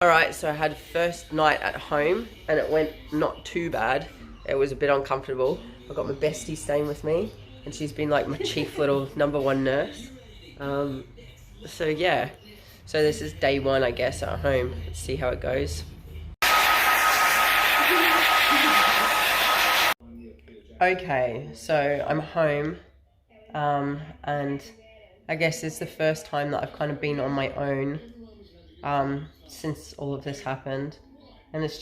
Alright, so I had first night at home and it went not too bad. It was a bit uncomfortable. I got my bestie staying with me and she's been like my chief little #1 nurse. So yeah, so this is day one, I guess, at home. Let's see how it goes. Okay, so I'm home, and I guess it's the first time that I've kind of been on my own since all of this happened, and it's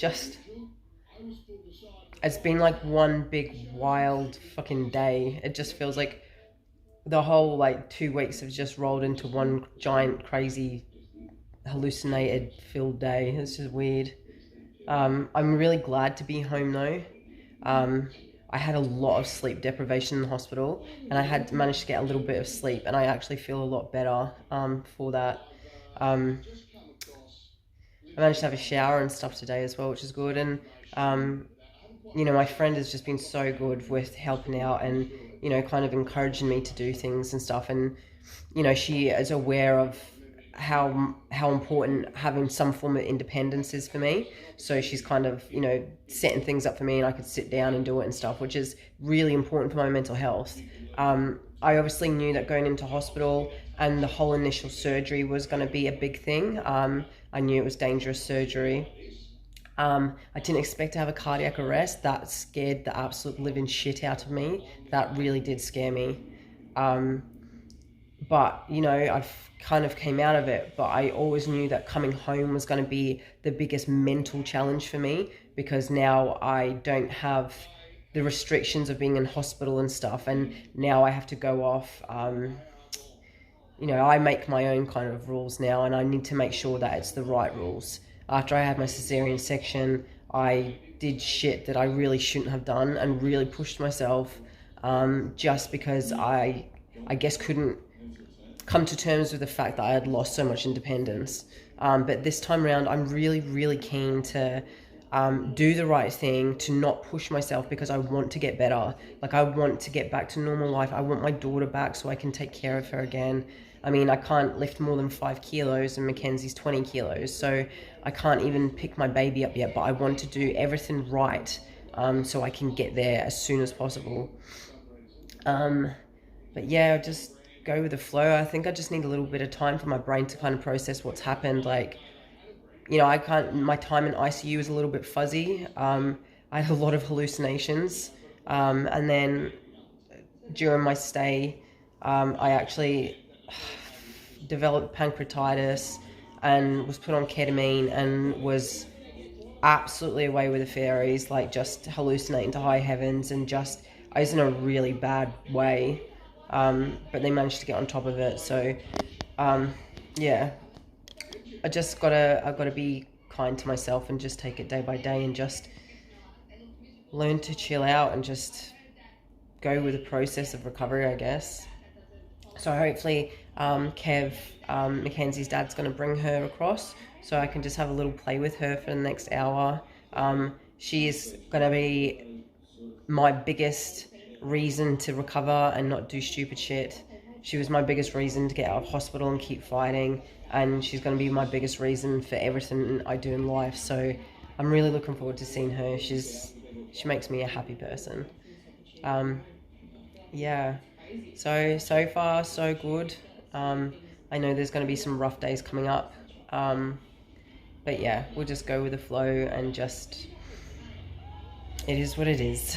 been like one big wild fucking day. It just feels like the whole like 2 weeks have just rolled into one giant crazy hallucinated filled day. It's just weird. I'm really glad to be home though. I had a lot of sleep deprivation in the hospital, and I had managed to get a little bit of sleep, and I actually feel a lot better for that. Um, I managed to have a shower and stuff today as well, which is good. And my friend has just been so good with helping out and kind of encouraging me to do things and stuff. And she is aware of how important having some form of independence is for me. So she's kind of setting things up for me, and I could sit down and do it and stuff, which is really important for my mental health. I obviously knew that going into hospital and the whole initial surgery was going to be a big thing. I knew it was dangerous surgery. I didn't expect to have a cardiac arrest. That scared the absolute living shit out of me. That really did scare me. But I've kind of came out of it, but I always knew that coming home was going to be the biggest mental challenge for me, because now I don't have the restrictions of being in hospital and stuff, and now I have to go off. I make my own kind of rules now, and I need to make sure that it's the right rules. After I had my cesarean section, I did shit that I really shouldn't have done and really pushed myself, just because I guess couldn't come to terms with the fact that I had lost so much independence. But this time around, I'm really, really keen to do the right thing, to not push myself, because I want to get better. Like, I want to get back to normal life. I want my daughter back so I can take care of her again. I mean, I can't lift more than 5 kilos and Mackenzie's 20 kilos, so I can't even pick my baby up yet, but I want to do everything right, so I can get there as soon as possible. But yeah, just go with the flow. I think I just need a little bit of time for my brain to kind of process what's happened. Like, my time in ICU is a little bit fuzzy. I had a lot of hallucinations. And then during my stay, I actually developed pancreatitis and was put on ketamine and was absolutely away with the fairies, like just hallucinating to high heavens, and I was in a really bad way. But they managed to get on top of it. So, yeah, I've gotta be kind to myself and just take it day by day and just learn to chill out and just go with the process of recovery, I guess. So hopefully, Kev, Mackenzie's dad's gonna bring her across so I can just have a little play with her for the next hour. She is gonna be my biggest reason to recover and not do stupid shit. She was my biggest reason to get out of hospital and keep fighting, and she's going to be my biggest reason for everything I do in life. So I'm really looking forward to seeing her. She makes me a happy person. Yeah, so far so good. I know there's going to be some rough days coming up, but yeah, we'll just go with the flow and just, it is what it is.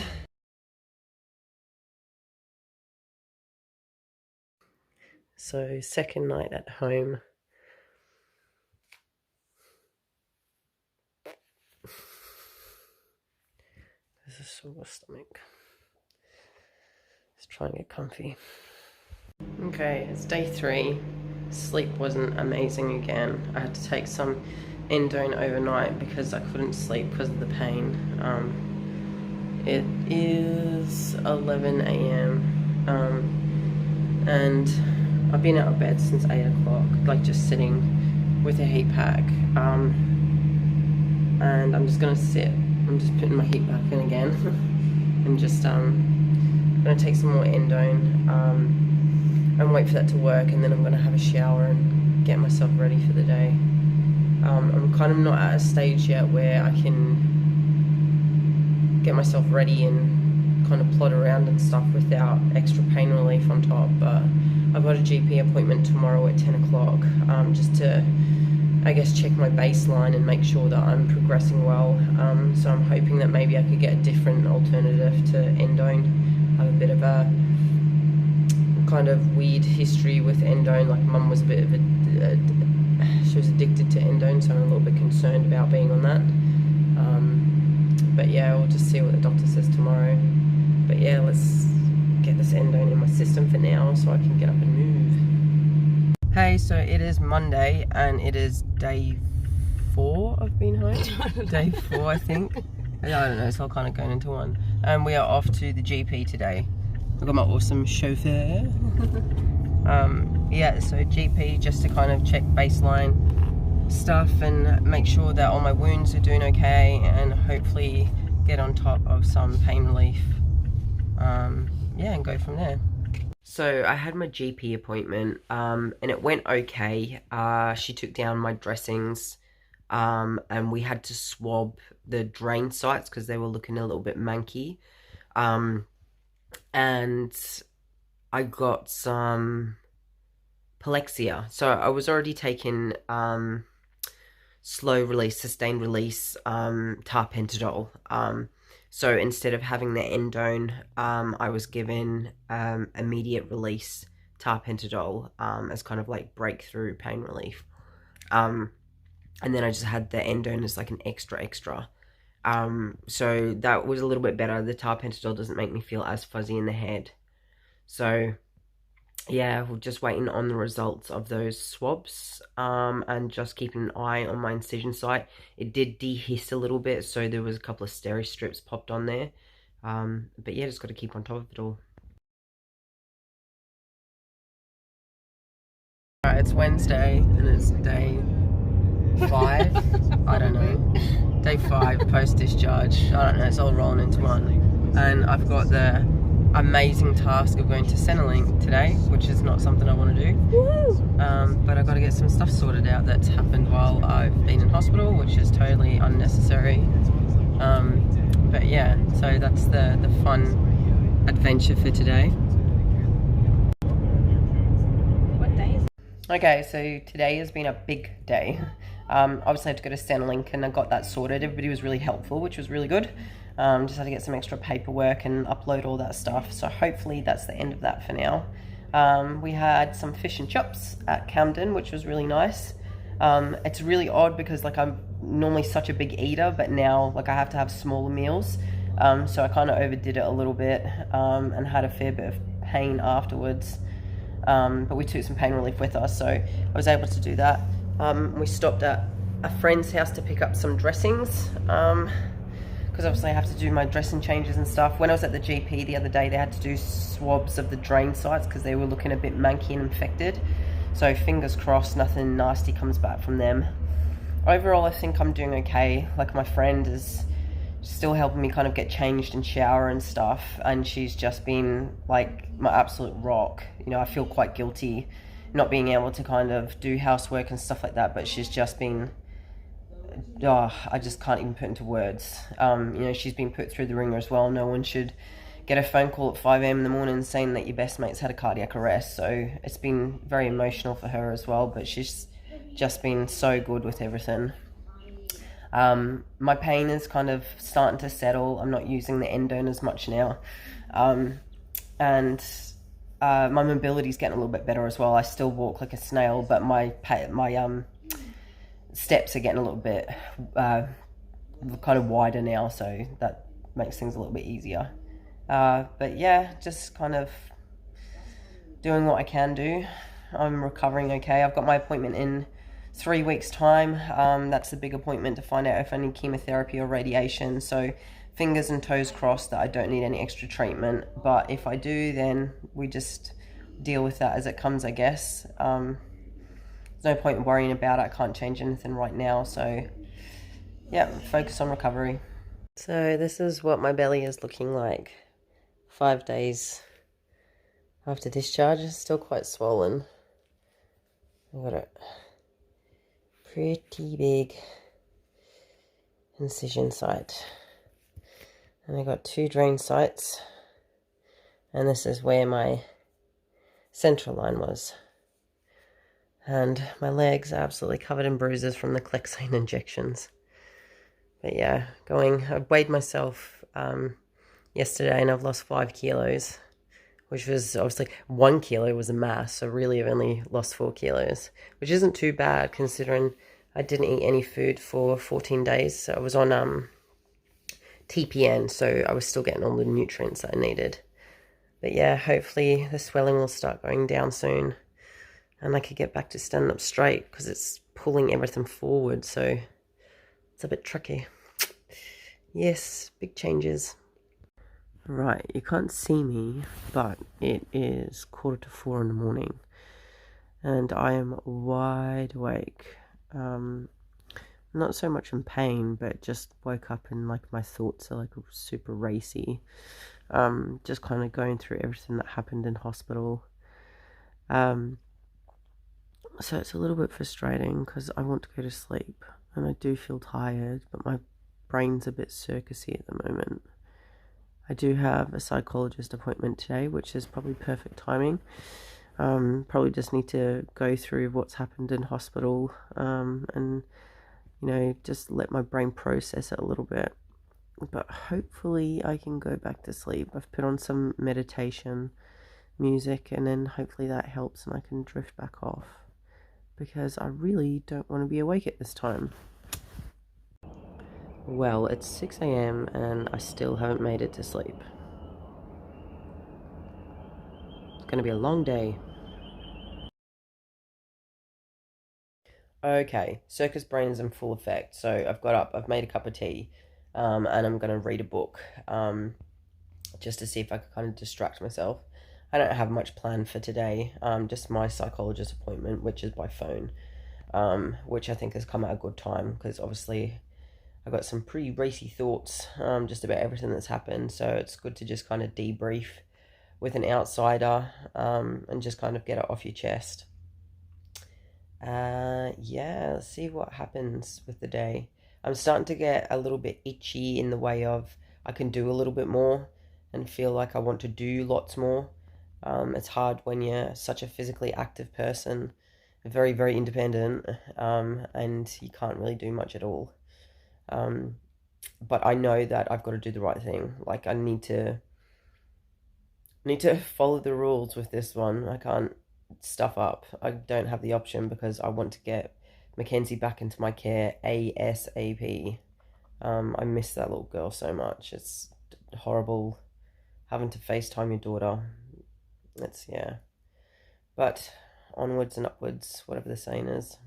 So, second night at home. There's a sore stomach. Let's try and get comfy. Okay, it's day 3. Sleep wasn't amazing again. I had to take some endone overnight because I couldn't sleep because of the pain. It is 11 a.m. And I've been out of bed since 8 o'clock, like just sitting with a heat pack. And I'm just gonna sit. I'm just putting my heat back in again and just gonna take some more endone and wait for that to work, and then I'm gonna have a shower and get myself ready for the day. I'm kind of not at a stage yet where I can get myself ready and kind of plod around and stuff without extra pain relief on top. But I've got a GP appointment tomorrow at 10 o'clock, just to, I guess, check my baseline and make sure that I'm progressing well. So I'm hoping that maybe I could get a different alternative to endone. I have a bit of a kind of weird history with endone. Like, mum was a bit of she was addicted to endone, so I'm a little bit concerned about being on that. But yeah, we'll just see what the doctor says tomorrow. But yeah, let's get this endone in my system for now so I can get up and move. Hey, so it is Monday and it is day 4 of being home. Day 4, I think. I don't know, it's all kind of going into one. And we are off to the GP today. I've got my awesome chauffeur. Yeah, so GP just to kind of check baseline stuff and make sure that all my wounds are doing okay, and hopefully get on top of some pain relief. Yeah, and go from there. So I had my GP appointment, and it went okay. She took down my dressings, and we had to swab the drain sites because they were looking a little bit manky. And I got some Palexia. So I was already taking slow release, sustained release tarpentadol. So instead of having the endone, I was given immediate release tarpentadol as kind of like breakthrough pain relief. And then I just had the endone as like an extra. So that was a little bit better. The tarpentadol doesn't make me feel as fuzzy in the head. So yeah, we're just waiting on the results of those swabs, and just keeping an eye on my incision site. It did dehiss a little bit, so there was a couple of steri strips popped on there. But yeah, just got to keep on top of it all. Alright, it's Wednesday and it's day 5. I don't know. Day 5 post-discharge. I don't know, it's all rolling into one. And I've got the amazing task of going to Centrelink today, which is not something I want to do. But I've got to get some stuff sorted out that's happened while I've been in hospital, which is totally unnecessary. But yeah, so that's the fun adventure for today. What day is it? Okay, so today has been a big day. Obviously I had to go to Centrelink and I got that sorted. Everybody was really helpful, which was really good. Just had to get some extra paperwork and upload all that stuff. So hopefully that's the end of that for now. We had some fish and chips at Camden, which was really nice. It's really odd because like I'm normally such a big eater, but now like I have to have smaller meals. So I kind of overdid it a little bit, and had a fair bit of pain afterwards. But we took some pain relief with us, so I was able to do that. We stopped at a friend's house to pick up some dressings, because obviously I have to do my dressing changes and stuff. When I was at the GP the other day, they had to do swabs of the drain sites because they were looking a bit manky and infected. So fingers crossed nothing nasty comes back from them. Overall, I think I'm doing okay. Like, my friend is still helping me kind of get changed and shower and stuff, and she's just been like my absolute rock. You know, I feel quite guilty not being able to kind of do housework and stuff like that, but she's just been, oh, I just can't even put into words. You know, she's been put through the ringer as well. No one should get a phone call at 5 a.m. in the morning saying that your best mate's had a cardiac arrest. So it's been very emotional for her as well, but she's just been so good with everything. My pain is kind of starting to settle. I'm not using the endone as much now. And my mobility is getting a little bit better as well. I still walk like a snail, but my steps are getting a little bit kind of wider now, so that makes things a little bit easier. But yeah, just kind of doing what I can do. I'm recovering okay. I've got my appointment in 3 weeks' time. That's a big appointment to find out if I need chemotherapy or radiation, so fingers and toes crossed that I don't need any extra treatment. But if I do, then we just deal with that as it comes, I guess. There's no point in worrying about it. I can't change anything right now, so yeah, focus on recovery. So this is what my belly is looking like 5 days after discharge. It's still quite swollen. I've got it pretty big. incision site. And I got 2 drain sites, and this is where my central line was. And my legs are absolutely covered in bruises from the Clexane injections. But yeah, I weighed myself yesterday, and I've lost 5 kilos, which was obviously 1 kilo was a mass, so really I've only lost 4 kilos, which isn't too bad considering I didn't eat any food for 14 days. So I was on TPN, so I was still getting all the nutrients that I needed. But yeah, hopefully the swelling will start going down soon, and I could get back to standing up straight, because it's pulling everything forward, so it's a bit tricky. Yes, big changes. Right, you can't see me, but it is 3:45 in the morning, and I am wide awake. Not so much in pain, but just woke up and like my thoughts are like super racy. Just kind of going through everything that happened in hospital. So it's a little bit frustrating because I want to go to sleep and I do feel tired, but my brain's a bit circusy at the moment. I do have a psychologist appointment today, which is probably perfect timing. Probably just need to go through what's happened in hospital, and just let my brain process it a little bit. But hopefully I can go back to sleep. I've put on some meditation music, and then hopefully that helps and I can drift back off, because I really don't want to be awake at this time. Well, it's 6 a.m. and I still haven't made it to sleep. It's going to be a long day. Okay, circus brain is in full effect. So I've got up, I've made a cup of tea, and I'm going to read a book, just to see if I can kind of distract myself. I don't have much planned for today, just my psychologist appointment, which is by phone, which I think has come at a good time, because obviously I've got some pretty racy thoughts, just about everything that's happened, so it's good to just kind of debrief with an outsider, and just kind of get it off your chest. Yeah, let's see what happens with the day. I'm starting to get a little bit itchy in the way of I can do a little bit more and feel like I want to do lots more. It's hard when you're such a physically active person, very, very independent, and you can't really do much at all. But I know that I've got to do the right thing. Like, I need to follow the rules with this one. I can't stuff up. I don't have the option, because I want to get Mackenzie back into my care ASAP. I miss that little girl so much. It's horrible having to FaceTime your daughter. Yeah. But onwards and upwards, whatever the saying is.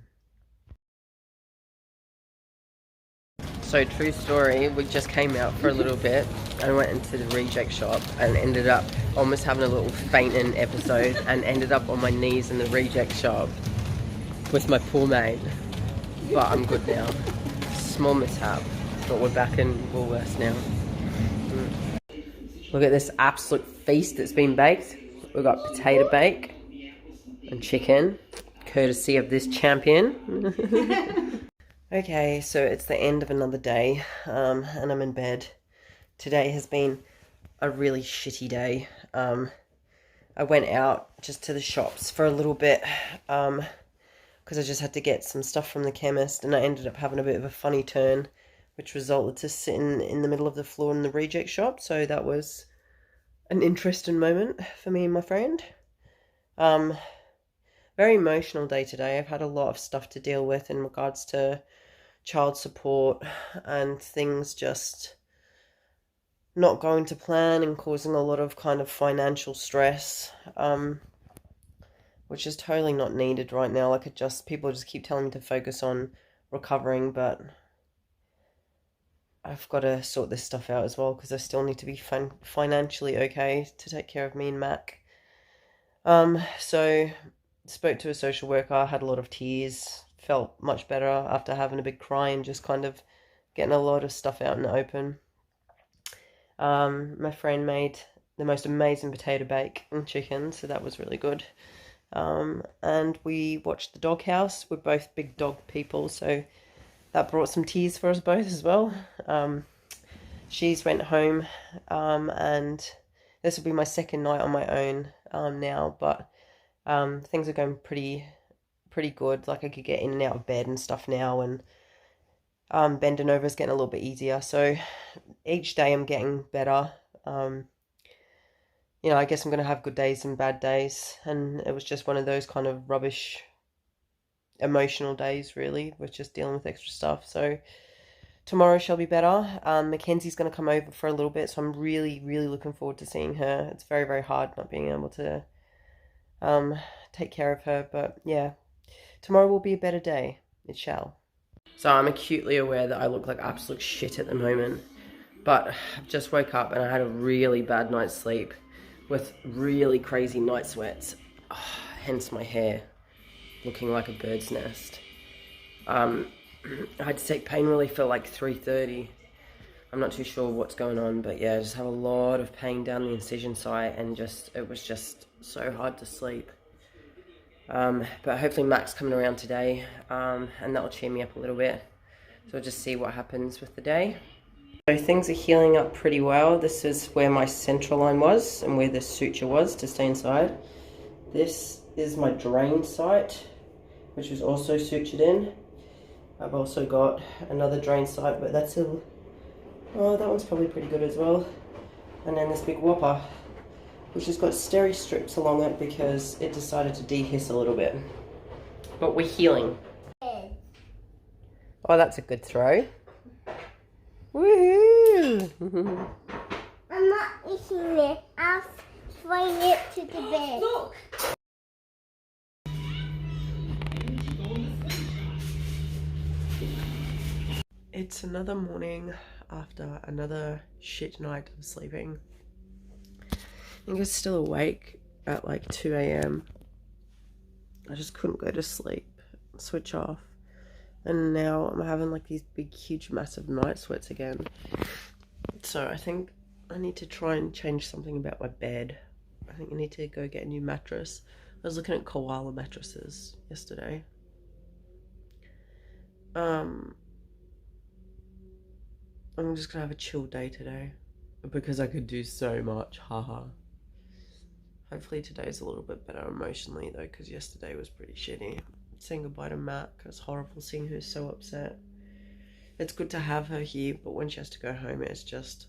So, true story, we just came out for a little bit and went into the reject shop and ended up almost having a little fainting episode and ended up on my knees in the reject shop with my poor mate. But I'm good now. Small mishap, but we're back in Woolworths now. Look at this absolute feast that's been baked. We've got potato bake and chicken, courtesy of this champion. Okay, so it's the end of another day, and I'm in bed. Today has been a really shitty day. I went out just to the shops for a little bit, because I just had to get some stuff from the chemist, and I ended up having a bit of a funny turn, which resulted to sitting in the middle of the floor in the reject shop. So that was an interesting moment for me and my friend. Very emotional day today. I've had a lot of stuff to deal with in regards to child support and things just not going to plan and causing a lot of kind of financial stress, which is totally not needed right now. Like, people just keep telling me to focus on recovering, but I've got to sort this stuff out as well, because I still need to be financially okay to take care of me and Mac. So spoke to a social worker, had a lot of tears, felt much better after having a big cry and just kind of getting a lot of stuff out in the open. My friend made the most amazing potato bake and chicken, so that was really good. And we watched The Doghouse. We're both big dog people, so that brought some tears for us both as well. She's went home, and this will be my second night on my own now, but things are going pretty good. Like, I could get in and out of bed and stuff now, and bending over is getting a little bit easier. So each day I'm getting better. You know, I guess I'm going to have good days and bad days, and it was just one of those kind of rubbish emotional days, really, with just dealing with extra stuff. So tomorrow she'll be better. Mackenzie's going to come over for a little bit, so I'm really looking forward to seeing her. It's very hard not being able to take care of her, but yeah, tomorrow will be a better day. It shall. So I'm acutely aware that I look like absolute shit at the moment, but I've just woke up and I had a really bad night's sleep with really crazy night sweats, hence my hair looking like a bird's nest. I had to take pain relief for like 3:30. I'm not too sure what's going on, but yeah, I just have a lot of pain down the incision site, and it was just so hard to sleep. But hopefully Mac's coming around today, and that'll cheer me up a little bit. So we'll just see what happens with the day. So things are healing up pretty well. This is where my central line was and where the suture was to stay inside. This is my drain site, which was also sutured in. I've also got another drain site, but that one's probably pretty good as well. And then this big whopper, which has got steri strips along it because it decided to dehiss a little bit. But we're healing. Oh, that's a good throw. Woohoo! I'm not eating it. I'll throw it to the bed. Look! It's another morning after another shit night of sleeping. I think I'm still awake at like 2 a.m. I just couldn't go to sleep, switch off. And now I'm having like these big, huge, massive night sweats again. So I think I need to try and change something about my bed. I think I need to go get a new mattress. I was looking at koala mattresses yesterday. I'm just gonna have a chill day today because I could do so much, haha. Hopefully today's a little bit better emotionally though, because yesterday was pretty shitty. Saying goodbye to Mac, it's horrible seeing her so upset. It's good to have her here, but when she has to go home, it's just,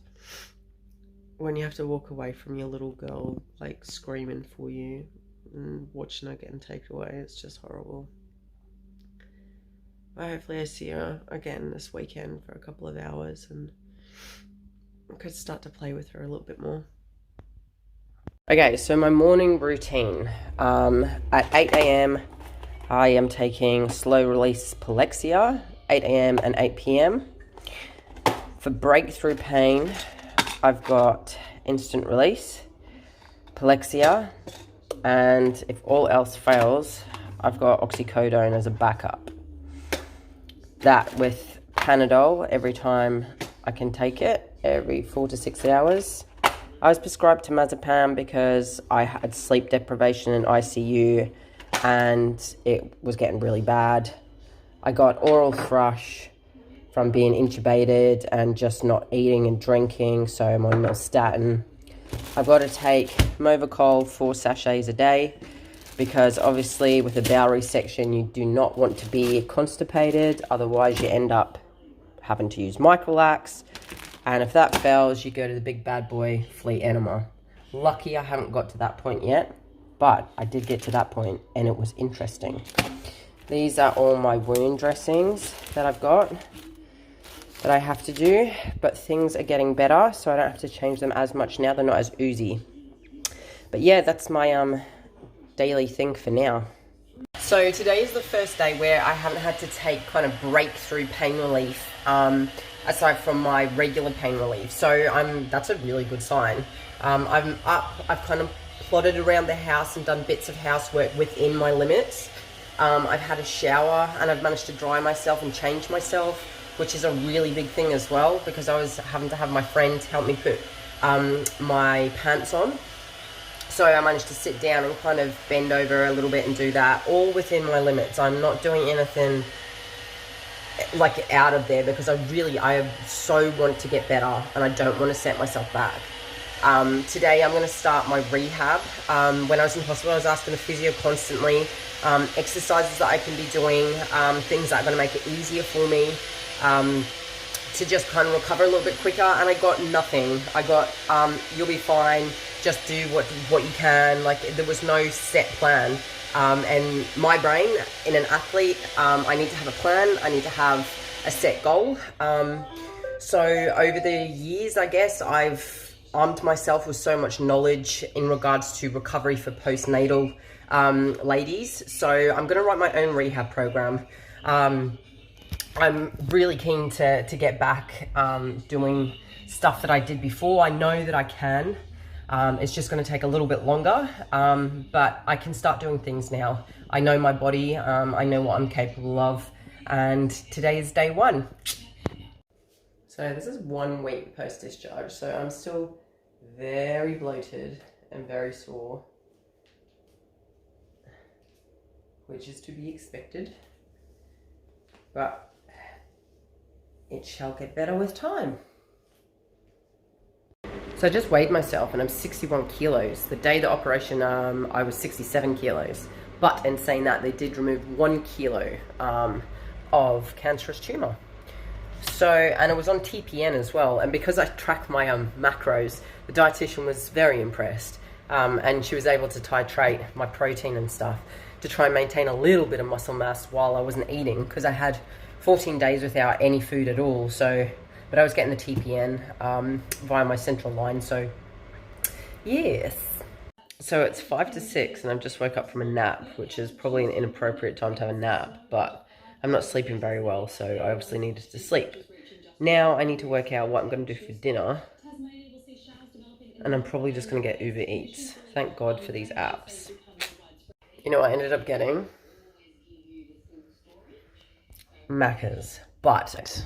when you have to walk away from your little girl, like screaming for you and watching her getting taken away, it's just horrible. But hopefully I see her again this weekend for a couple of hours and I could start to play with her a little bit more. Okay, so my morning routine. At 8 a.m. I am taking slow release Plexia, 8 a.m. and 8 p.m. For breakthrough pain, I've got instant release, Plexia, and if all else fails, I've got oxycodone as a backup. That with Panadol every time I can take it, every 4 to 6 hours. I was prescribed temazepam because I had sleep deprivation in ICU and it was getting really bad. I got oral thrush from being intubated and just not eating and drinking, so I'm on milstatin. I've got to take Movicol 4 sachets a day because obviously with a bowel resection you do not want to be constipated, otherwise you end up having to use Microlax, and if that fails you go to the big bad boy Fleet Enema. Lucky I haven't got to that point yet, but I did get to that point and it was interesting. These are all my wound dressings that I've got that I have to do, but things are getting better so I don't have to change them as much now. They're not as oozy. But yeah, that's my daily thing for now. So today is the first day where I haven't had to take kind of breakthrough pain relief aside from my regular pain relief. So that's a really good sign. I'm up, I've kind of plodded around the house and done bits of housework within my limits. I've had a shower and I've managed to dry myself and change myself, which is a really big thing as well because I was having to have my friend help me put my pants on. So I managed to sit down and kind of bend over a little bit and do that, all within my limits. I'm not doing anything like out of there, because I so want to get better and I don't want to set myself back. Today I'm going to start my rehab. When I was in hospital, I was asking the physio constantly exercises that I can be doing, things that are going to make it easier for me to just kind of recover a little bit quicker, and I got nothing. I got, you'll be fine, just do what you can. Like, there was no set plan. And my brain, in an athlete, I need to have a plan, I need to have a set goal. So over the years, I guess, I've armed myself with so much knowledge in regards to recovery for postnatal ladies. So I'm going to write my own rehab program. I'm really keen to get back doing stuff that I did before. I know that I can. It's just going to take a little bit longer, but I can start doing things now. I know my body, I know what I'm capable of, and today is day one. So this is 1 week post-discharge, so I'm still very bloated and very sore, which is to be expected, but it shall get better with time. So I just weighed myself and I'm 61 kilos. The day of the operation, I was 67 kilos. But in saying that, they did remove 1 kilo of cancerous tumour. So, and it was on TPN as well. And because I tracked my macros, the dietitian was very impressed. And she was able to titrate my protein and stuff to try and maintain a little bit of muscle mass while I wasn't eating, because I had 14 days without any food at all. So, but I was getting the TPN via my central line, so yes. So it's 5 to 6 and I've just woke up from a nap, which is probably an inappropriate time to have a nap, but I'm not sleeping very well, so I obviously needed to sleep. Now I need to work out what I'm going to do for dinner, and I'm probably just going to get Uber Eats. Thank God for these apps. You know what I ended up getting? Macca's, but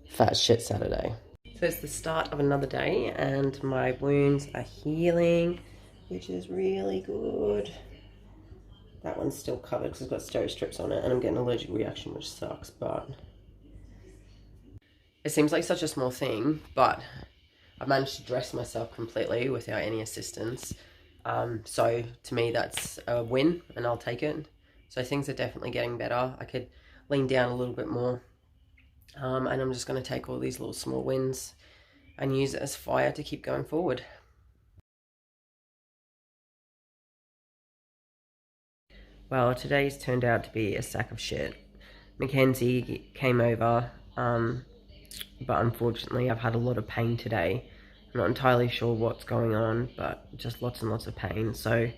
fat shit Saturday. So it's the start of another day and my wounds are healing, which is really good. That one's still covered because it's got steri strips on it and I'm getting an allergic reaction, which sucks, but it seems like such a small thing, but I've managed to dress myself completely without any assistance. So to me that's a win and I'll take it. So things are definitely getting better. I could lean down a little bit more. And I'm just going to take all these little small wins and use it as fire to keep going forward. Well, today's turned out to be a sack of shit. Mackenzie came over, but unfortunately I've had a lot of pain today. I'm not entirely sure what's going on, but just lots and lots of pain. So